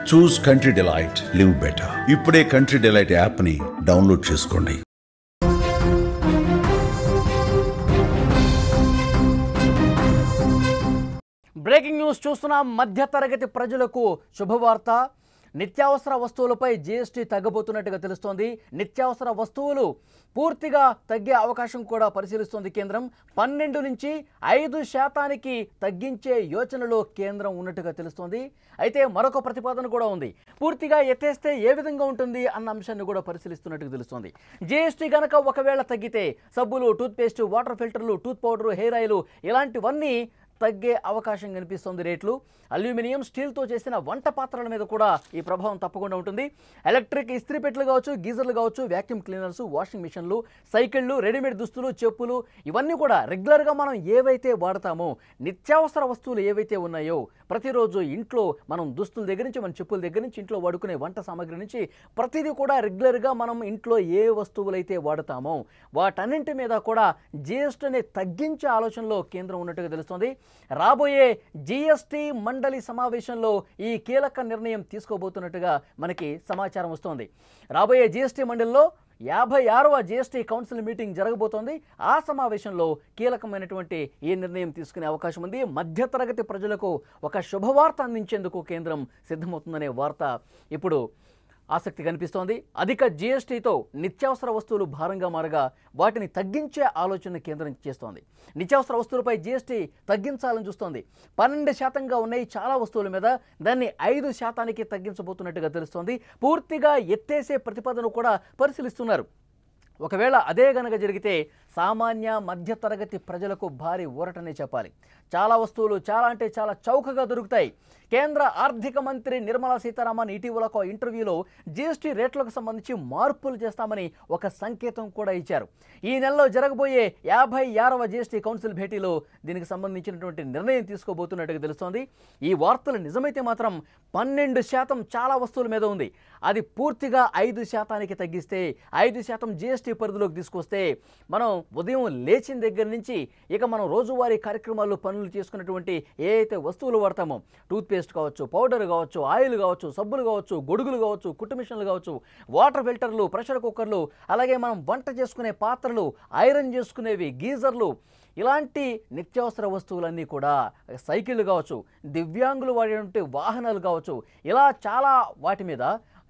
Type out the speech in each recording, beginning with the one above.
చూస్ country delight, live better. ఇప్పుడే country delight యాప్ని download చేసుకోండి. బ్రేకింగ్ న్యూస్ చూస్తున్నాం. మధ్యతరగతి ప్రజలకు శుభవార్త. నిత్యావసర వస్తువులపై జీఎస్టీ తగ్గబోతున్నట్టుగా తెలుస్తోంది. నిత్యావసర వస్తువులు పూర్తిగా తగ్గే అవకాశం కూడా పరిశీలిస్తోంది కేంద్రం. 12 నుంచి 5% తగ్గించే యోచనలో కేంద్రం ఉన్నట్టుగా తెలుస్తోంది. అయితే మరొక ప్రతిపాదన కూడా ఉంది. పూర్తిగా ఎత్తేస్తే ఏ విధంగా ఉంటుంది అన్న అంశాన్ని కూడా పరిశీలిస్తున్నట్టుగా తెలుస్తోంది. జీఎస్టీ గనక ఒకవేళ తగ్గితే సబ్బులు, టూత్పేస్ట్, వాటర్ ఫిల్టర్లు, టూత్ పౌడరు, హెయిర్ ఆయిల్ ఇలాంటివన్నీ తగ్గే అవకాశం కనిపిస్తుంది. రేట్లు అల్యూమినియం, స్టీల్తో చేసిన వంట పాత్రల మీద కూడా ఈ ప్రభావం తప్పకుండా ఉంటుంది. ఎలక్ట్రిక్ ఇస్త్రీ పెట్టెలు కావచ్చు, గీజర్లు కావచ్చు, వ్యాక్యూమ్ క్లీనర్స్, వాషింగ్ మిషన్లు, సైకిళ్ళు, రెడీమేడ్ దుస్తులు, చెప్పులు ఇవన్నీ కూడా రెగ్యులర్గా మనం ఏవైతే వాడతామో నిత్యావసర వస్తువులు ఏవైతే ఉన్నాయో ప్రతిరోజు ఇంట్లో మనం దుస్తుల దగ్గర నుంచి, మన చెప్పుల దగ్గర నుంచి, ఇంట్లో వాడుకునే వంట సామాగ్రి నుంచి ప్రతిదీ కూడా రెగ్యులర్గా మనం ఇంట్లో ఏ వస్తువులైతే వాడతామో వాటన్నింటి మీద కూడా జీఎస్టీని తగ్గించే ఆలోచనలో కేంద్రం ఉన్నట్టుగా తెలుస్తోంది. రాబోయే జీఎస్టీ మండలి సమావేశంలో ఈ కీలక నిర్ణయం తీసుకోబోతున్నట్టుగా మనకి సమాచారం వస్తోంది. రాబోయే జీఎస్టీ మండలిలో 56వ జీఎస్టీ కౌన్సిల్ మీటింగ్ జరగబోతోంది. ఆ సమావేశంలో కీలకమైనటువంటి ఈ నిర్ణయం తీసుకునే అవకాశం ఉంది. మధ్యతరగతి ప్రజలకు ఒక శుభవార్త అందించేందుకు కేంద్రం సిద్ధమవుతుందనే వార్త ఇప్పుడు ఆసక్తి కనిపిస్తోంది. అధిక జీఎస్టీతో నిత్యావసర వస్తువులు భారంగా మారగా వాటిని తగ్గించే ఆలోచన కేంద్రం చేస్తోంది. నిత్యావసర వస్తువులపై జీఎస్టీ తగ్గించాలని చూస్తోంది. 12% ఉన్నాయి చాలా వస్తువుల మీద, దాన్ని 5% తగ్గించబోతున్నట్టుగా తెలుస్తోంది. పూర్తిగా ఎత్తేసే ప్రతిపాదన కూడా పరిశీలిస్తున్నారు. ఒకవేళ అదే గనక జరిగితే సామాన్య మధ్యతరగతి ప్రజలకు భారీ ఊరటనే చెప్పాలి. చాలా వస్తువులు చాలా అంటే చాలా చౌకగా దొరుకుతాయి. కేంద్ర ఆర్థిక మంత్రి నిర్మలా సీతారామన్ ఇటీవల ఒక ఇంటర్వ్యూలో జీఎస్టీ రేట్లకు సంబంధించి మార్పులు చేస్తామని ఒక సంకేతం కూడా ఇచ్చారు. ఈ నెలలో జరగబోయే 56వ జీఎస్టీ కౌన్సిల్ భేటీలో దీనికి సంబంధించినటువంటి నిర్ణయం తీసుకోబోతున్నట్టుగా తెలుస్తోంది. ఈ వార్తలు నిజమైతే మాత్రం 12% చాలా వస్తువుల మీద ఉంది. అది పూర్తిగా 5% తగ్గిస్తే, 5% జీఎస్టీ పరిధిలోకి తీసుకొస్తే మనం ఉదయం లేచిన దగ్గర నుంచి ఇక మనం రోజువారీ కార్యక్రమాల్లో పనులు చేసుకున్నటువంటి ఏ అయితే వస్తువులు వాడతామో, టూత్పేస్ట్ కావచ్చు, పౌడర్ కావచ్చు, ఆయిల్ కావచ్చు, సబ్బులు కావచ్చు, గొడుగులు కావచ్చు, కుట్టు మిషన్లు కావచ్చు, వాటర్ ఫిల్టర్లు, ప్రెషర్ కుక్కర్లు, అలాగే మనం వంట చేసుకునే పాత్రలు, ఐరన్ చేసుకునేవి, గీజర్లు, ఇలాంటి నిత్యావసర వస్తువులన్నీ కూడా, సైకిళ్ళు కావచ్చు, దివ్యాంగులు వాడేటువంటి వాహనాలు కావచ్చు, ఇలా చాలా వాటి మీద,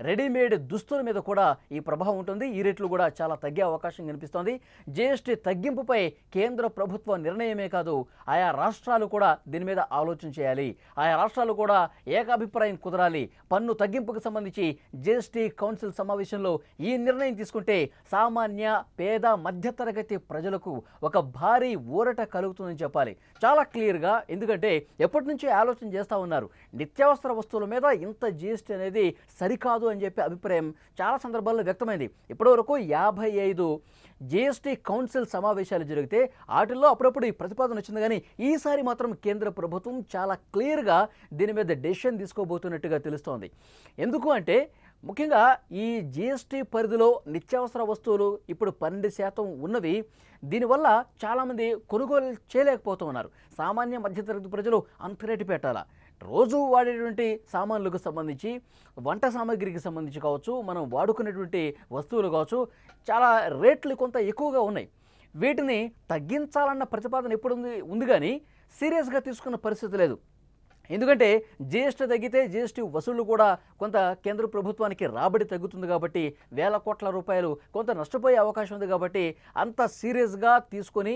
రెడీమేడ్ దుస్తుల మీద కూడా ఈ ప్రభావం ఉంటుంది. ఈ రేట్లు కూడా చాలా తగ్గే అవకాశం కనిపిస్తోంది. జీఎస్టీ తగ్గింపుపై కేంద్ర ప్రభుత్వ నిర్ణయమే కాదు, ఆయా రాష్ట్రాలు కూడా దీని మీద ఆలోచన చేయాలి. ఆయా రాష్ట్రాలు కూడా ఏకాభిప్రాయం కుదరాలి. పన్ను తగ్గింపుకు సంబంధించి జీఎస్టీ కౌన్సిల్ సమావేశంలో ఈ నిర్ణయం తీసుకుంటే సామాన్య పేద మధ్యతరగతి ప్రజలకు ఒక భారీ ఊరట కలుగుతుందని చెప్పాలి. చాలా క్లియర్గా, ఎందుకంటే ఎప్పటి నుంచో ఆలోచన చేస్తూ ఉన్నారు. నిత్యావసర వస్తువుల మీద ఇంత జీఎస్టీ అనేది సరికాదు అని చెప్పి అభిప్రాయం చాలా సందర్భాల్లో వ్యక్తమైంది. ఇప్పటివరకు 55 జీఎస్టీ కౌన్సిల్ సమావేశాలు జరిగితే వాటిల్లో అప్పుడప్పుడు ఈ ప్రతిపాదన వచ్చింది. కానీ ఈసారి మాత్రం కేంద్ర ప్రభుత్వం చాలా క్లియర్గా దీని మీద డెసిషన్ తీసుకోబోతున్నట్టుగా తెలుస్తోంది. ఎందుకు అంటే ముఖ్యంగా ఈ జీఎస్టీ పరిధిలో నిత్యావసర వస్తువులు ఇప్పుడు 12% ఉన్నవి. దీనివల్ల చాలామంది కొనుగోలు చేయలేకపోతూ ఉన్నారు. సామాన్య మధ్యతరగతి ప్రజలు అంత రేటు పెట్టాలా? రోజు వాడేటువంటి సామాన్లకు సంబంధించి, వంట సామాగ్రికి సంబంధించి కావచ్చు, మనం వాడుకునేటువంటి వస్తువులు కావచ్చు, చాలా రేట్లు కొంత ఎక్కువగా ఉన్నాయి. వీటిని తగ్గించాలన్న ప్రతిపాదన ఎప్పుడు ఉంది కానీ సీరియస్గా తీసుకున్న పరిస్థితి లేదు. ఎందుకంటే జీఎస్టీ తగ్గితే జీఎస్టీ వసూళ్లు కూడా కొంత కేంద్ర ప్రభుత్వానికి రాబడి తగ్గుతుంది కాబట్టి, వేల కోట్ల రూపాయలు కొంత నష్టపోయే అవకాశం ఉంది కాబట్టి అంత సీరియస్గా తీసుకొని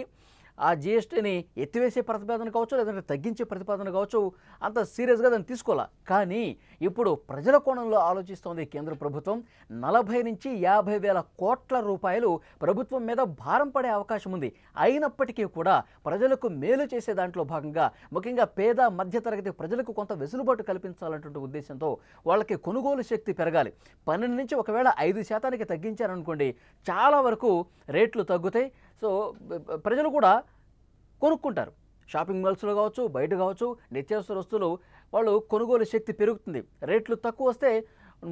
ఆ జీఎస్టీని ఎత్తివేసే ప్రతిపాదన కావచ్చు, లేదంటే తగ్గించే ప్రతిపాదన కావచ్చు, అంత సీరియస్గా దాన్ని తీసుకోవాలా. కానీ ఇప్పుడు ప్రజల కోణంలో ఆలోచిస్తోంది కేంద్ర ప్రభుత్వం. 40 నుంచి 50 వేల కోట్ల రూపాయలు ప్రభుత్వం మీద భారం పడే అవకాశం ఉంది. అయినప్పటికీ కూడా ప్రజలకు మేలు చేసే దాంట్లో భాగంగా ముఖ్యంగా పేద మధ్యతరగతి ప్రజలకు కొంత వెసులుబాటు కల్పించాలన్నటువంటి ఉద్దేశంతో వాళ్ళకి కొనుగోలు శక్తి పెరగాలి. 12 నుంచి ఒకవేళ 5% తగ్గించారనుకోండి, చాలా వరకు రేట్లు తగ్గుతాయి. సో ప్రజలు కూడా కొనుక్కుంటారు. షాపింగ్ మాల్స్లో కావచ్చు, బయట కావచ్చు, నిత్యావసర వస్తువులు వాళ్ళు కొనుగోలు శక్తి పెరుగుతుంది. రేట్లు తక్కువ వస్తే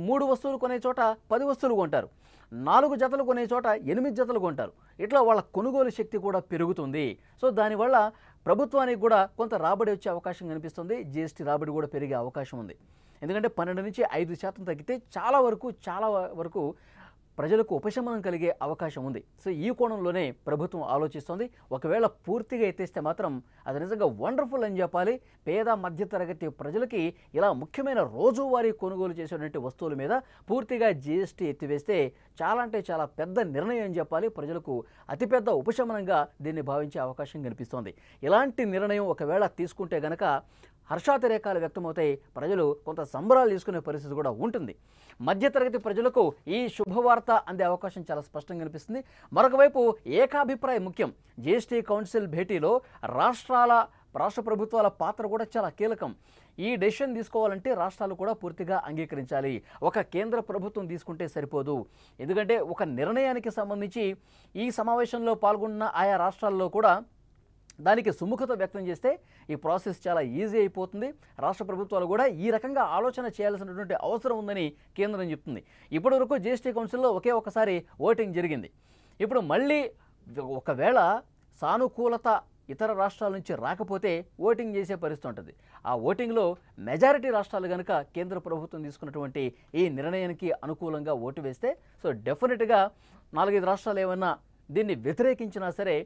3 వస్తువులు కొనే చోట 10 వస్తువులు కొంటారు, 4 జతలు కొనే చోట 8 జతలు కొంటారు. ఇట్లా వాళ్ళ కొనుగోలు శక్తి కూడా పెరుగుతుంది. సో దానివల్ల ప్రభుత్వానికి కూడా కొంత రాబడి వచ్చే అవకాశం కనిపిస్తుంది. జీఎస్టీ రాబడి కూడా పెరిగే అవకాశం ఉంది. ఎందుకంటే 12 నుంచి 5% తగ్గితే చాలా వరకు ప్రజలకు ఉపశమనం కలిగే అవకాశం ఉంది. సో ఈ కోణంలోనే ప్రభుత్వం ఆలోచిస్తోంది. ఒకవేళ పూర్తిగా ఎత్తేస్తే మాత్రం అది నిజంగా వండర్ఫుల్ అని చెప్పాలి. పేద మధ్యతరగతి ప్రజలకి ఇలా ముఖ్యమైన రోజువారీ కొనుగోలు చేసేటువంటి వస్తువుల మీద పూర్తిగా జీఎస్టీ ఎత్తివేస్తే చాలా పెద్ద నిర్ణయం అని చెప్పాలి. ప్రజలకు అతిపెద్ద ఉపశమనంగా దీన్ని భావించే అవకాశం కనిపిస్తోంది. ఇలాంటి నిర్ణయం ఒకవేళ తీసుకుంటే గనక హర్షాతిరేకాలు వ్యక్తమవుతాయి. ప్రజలు కొంత సంబరాలు తీసుకునే పరిస్థితి కూడా ఉంటుంది. మధ్యతరగతి ప్రజలకు ఈ శుభవార్త అందే అవకాశం చాలా స్పష్టంగా కనిపిస్తుంది. మరొక వైపు ఏకాభిప్రాయం ముఖ్యం. జీఎస్టీ కౌన్సిల్ భేటీలో రాష్ట్ర ప్రభుత్వాల పాత్ర కూడా చాలా కీలకం. ఈ డెసిషన్ తీసుకోవాలంటే రాష్ట్రాలు కూడా పూర్తిగా అంగీకరించాలి. ఒక కేంద్ర ప్రభుత్వం తీసుకుంటే సరిపోదు. ఎందుకంటే ఒక నిర్ణయానికి సంబంధించి ఈ సమావేశంలో పాల్గొన్న ఆయా రాష్ట్రాల్లో కూడా దానికి సుముఖత వ్యక్తం చేస్తే ఈ ప్రాసెస్ చాలా ఈజీ అయిపోతుంది. రాష్ట్ర ప్రభుత్వాలు కూడా ఈ రకంగా ఆలోచన చేయాల్సినటువంటి అవసరం ఉందని కేంద్రం చెప్తుంది. ఇప్పటివరకు జీఎస్టీ కౌన్సిల్లో ఒకసారి ఓటింగ్ జరిగింది. ఇప్పుడు మళ్ళీ ఒకవేళ సానుకూలత ఇతర రాష్ట్రాల నుంచి రాకపోతే ఓటింగ్ చేసే పరిస్థితి ఉంటుంది. ఆ ఓటింగ్లో మెజారిటీ రాష్ట్రాలు కనుక కేంద్ర ప్రభుత్వం తీసుకున్నటువంటి ఈ నిర్ణయానికి అనుకూలంగా ఓటు వేస్తే సో డెఫినెట్గా 4-5 రాష్ట్రాలు ఏమన్నా దీన్ని వ్యతిరేకించినా సరే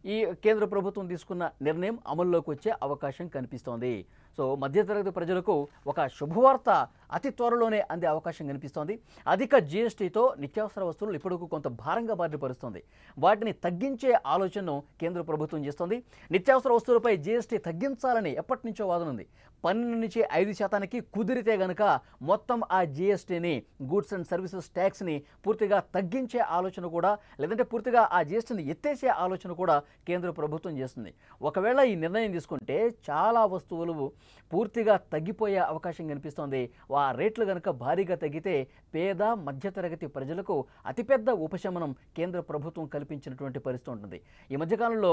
ఈ కేంద్ర ప్రభుత్వం తీసుకున్న నిర్ణయం అమల్లోకి వచ్చే అవకాశం కనిపిస్తోంది. సో మధ్యతరగతి ప్రజలకు ఒక శుభవార్త అతి త్వరలోనే అందే అవకాశం కనిపిస్తోంది. అధిక జీఎస్టీతో నిత్యావసర వస్తువులు ఇప్పటికూ కొంత భారంగా బారిపరుస్తుంది. వాటిని తగ్గించే ఆలోచనను కేంద్ర ప్రభుత్వం చేస్తోంది. నిత్యావసర వస్తువులపై జీఎస్టీ తగ్గించాలని ఎప్పటి నుంచో వాదన ఉంది. 12 నుంచి 5% కుదిరితే గనక మొత్తం ఆ జీఎస్టీని గూడ్స్ అండ్ సర్వీసెస్ ట్యాక్స్ని పూర్తిగా తగ్గించే ఆలోచన కూడా, లేదంటే పూర్తిగా ఆ జీఎస్టీని ఎత్తేసే ఆలోచన కూడా కేంద్ర ప్రభుత్వం చేస్తుంది. ఒకవేళ ఈ నిర్ణయం తీసుకుంటే చాలా వస్తువులు పూర్తిగా తగ్గిపోయే అవకాశం కనిపిస్తోంది. ఆ రేట్లు కనుక భారీగా తగ్గితే పేద మధ్యతరగతి ప్రజలకు అతిపెద్ద ఉపశమనం కేంద్ర ప్రభుత్వం కల్పించినటువంటి పరిస్థితి ఉంటుంది. ఈ మధ్యకాలంలో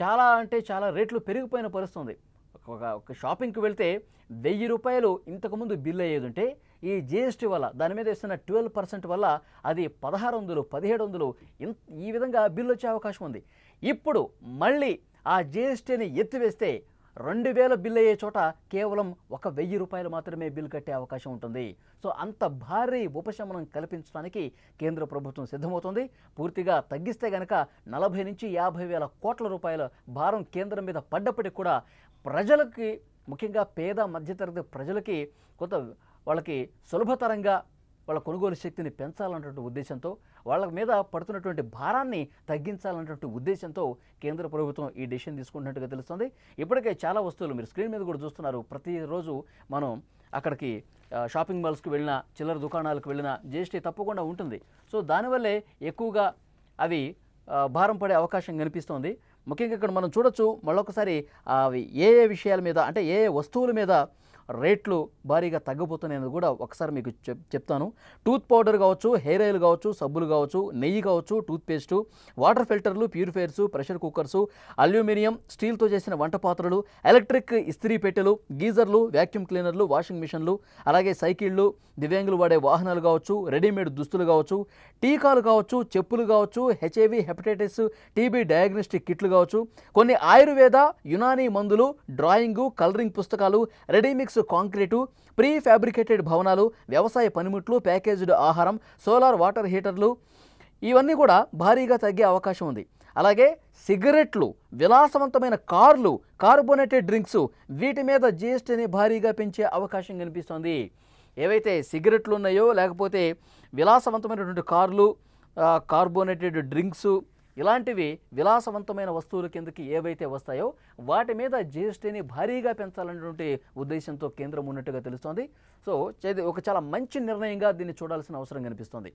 చాలా రేట్లు పెరిగిపోయిన పరిస్థితి ఉంది. ఒక షాపింగ్కి వెళ్తే 1000 రూపాయలు ఇంతకుముందు బిల్ అయ్యేది ఉంటే ఈ జీఎస్టీ వల్ల దాని మీద ఇస్తున్న 12% వల్ల అది 1600, 1700 ఈ విధంగా బిల్లు వచ్చే అవకాశం ఉంది. ఇప్పుడు మళ్ళీ ఆ జీఎస్టీని ఎత్తివేస్తే 2000 బిల్ అయ్యే చోట కేవలం 1000 రూపాయలు మాత్రమే బిల్ కట్టే అవకాశం ఉంటుంది. సో అంత భారీ ఉపశమనం కల్పించడానికి కేంద్ర ప్రభుత్వం సిద్ధమవుతుంది. పూర్తిగా తగ్గిస్తే గనక 40 నుంచి 50 వేల కోట్ల రూపాయల భారం కేంద్రం మీద పడ్డప్పటికి కూడా ప్రజలకి, ముఖ్యంగా పేద మధ్యతరగతి ప్రజలకి కొంత వాళ్ళకి సులభతరంగా వాళ్ళ కొనుగోలు శక్తిని పెంచాలన్నటువంటి ఉద్దేశంతో, వాళ్ళ మీద పడుతున్నటువంటి భారాన్ని తగ్గించాలన్నటువంటి ఉద్దేశంతో కేంద్ర ప్రభుత్వం ఈ డెసిషన్ తీసుకుంటున్నట్టుగా తెలుస్తుంది. ఇప్పటికే చాలా వస్తువులు మీరు స్క్రీన్ మీద కూడా చూస్తున్నారు. ప్రతిరోజు మనం అక్కడికి షాపింగ్ మాల్స్కి వెళ్ళినా, చిల్లర దుకాణాలకు వెళ్ళినా జీఎస్టీ తప్పకుండా ఉంటుంది. సో దానివల్లే ఎక్కువగా అవి భారం పడే అవకాశం కనిపిస్తోంది. ముఖ్యంగా ఇక్కడ మనం చూడొచ్చు మళ్ళొకసారి అవి ఏ విషయాల మీద, అంటే ఏ వస్తువుల మీద రేట్లు భారీగా తగ్గబోతున్నాయని కూడా ఒకసారి మీకు చెప్తాను. టూత్ పౌడర్ కావచ్చు, హెయిర్ ఆయిల్ కావచ్చు, సబ్బులు కావచ్చు, నెయ్యి కావచ్చు, టూత్పేస్టు, వాటర్ ఫిల్టర్లు, ప్యూరిఫైయర్సు, ప్రెషర్ కుక్కర్సు, అల్యూమినియం, స్టీల్తో చేసిన వంట పాత్రలు, ఎలక్ట్రిక్ ఇస్త్రీ పెట్టెలు, గీజర్లు, వ్యాక్యూమ్ క్లీనర్లు, వాషింగ్ మిషన్లు, అలాగే సైకిళ్ళు, దివ్యాంగులు వాడే వాహనాలు కావచ్చు, రెడీమేడ్ దుస్తులు కావచ్చు, టీకాలు కావచ్చు, చెప్పులు కావచ్చు, హెచ్ఐవి, హెపటైటిస్, టీబీ డయాగ్నోస్టిక్ కిట్లు కావచ్చు, కొన్ని ఆయుర్వేద, యునానీ మందులు, డ్రాయింగు, కలరింగ్ పుస్తకాలు, రెడీమిక్స్ కాంక్రీటు, ప్రీ ఫ్యాబ్రికేటెడ్ భవనాలు, వ్యవసాయ పనిముట్లు, ప్యాకేజ్డ్ ఆహారం, సోలార్ వాటర్ హీటర్లు, ఇవన్నీ కూడా భారీగా తగ్గే అవకాశం ఉంది. అలాగే సిగరెట్లు, విలాసవంతమైన కార్లు, కార్బోనేటెడ్ డ్రింక్స్, వీటి మీద జీఎస్టీని భారీగా పెంచే అవకాశం కనిపిస్తోంది. ఏవైతే సిగరెట్లు ఉన్నాయో, లేకపోతే విలాసవంతమైనటువంటి కార్లు, కార్బోనేటెడ్ డ్రింక్స్, ఇలాంటివి విలాసవంతమైన వస్తువుల కిందకి ఏవైతే వస్తాయో వాటి మీద జీఎస్టీని భారీగా పెంచాలనేటువంటి ఉద్దేశంతో కేంద్రం ఉన్నట్టుగా తెలుస్తోంది. సో ఒక చాలా మంచి నిర్ణయంగా దీన్ని చూడాల్సిన అవసరం కనిపిస్తోంది.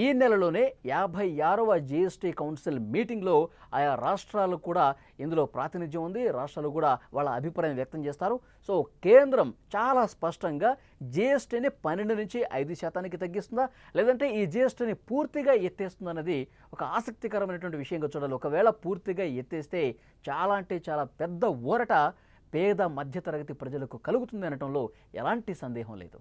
ఈ నెలలోనే 56వ జీఎస్టీ కౌన్సిల్ మీటింగ్లో ఆయా రాష్ట్రాలు కూడా ఇందులో ప్రాతినిధ్యం ఉంది. రాష్ట్రాలు కూడా వాళ్ళ అభిప్రాయం వ్యక్తం చేస్తారు. సో కేంద్రం చాలా స్పష్టంగా జీఎస్టీని 12 నుంచి 5% తగ్గిస్తుందా, లేదంటే ఈ జీఎస్టీని పూర్తిగా ఎత్తేస్తుందన్నది ఒక ఆసక్తికరమైనటువంటి విషయంగా చూడాలి. ఒకవేళ పూర్తిగా ఎత్తేస్తే చాలా పెద్ద ఊరట పేద మధ్యతరగతి ప్రజలకు కలుగుతుంది అనటంలో ఎలాంటి సందేహం లేదు.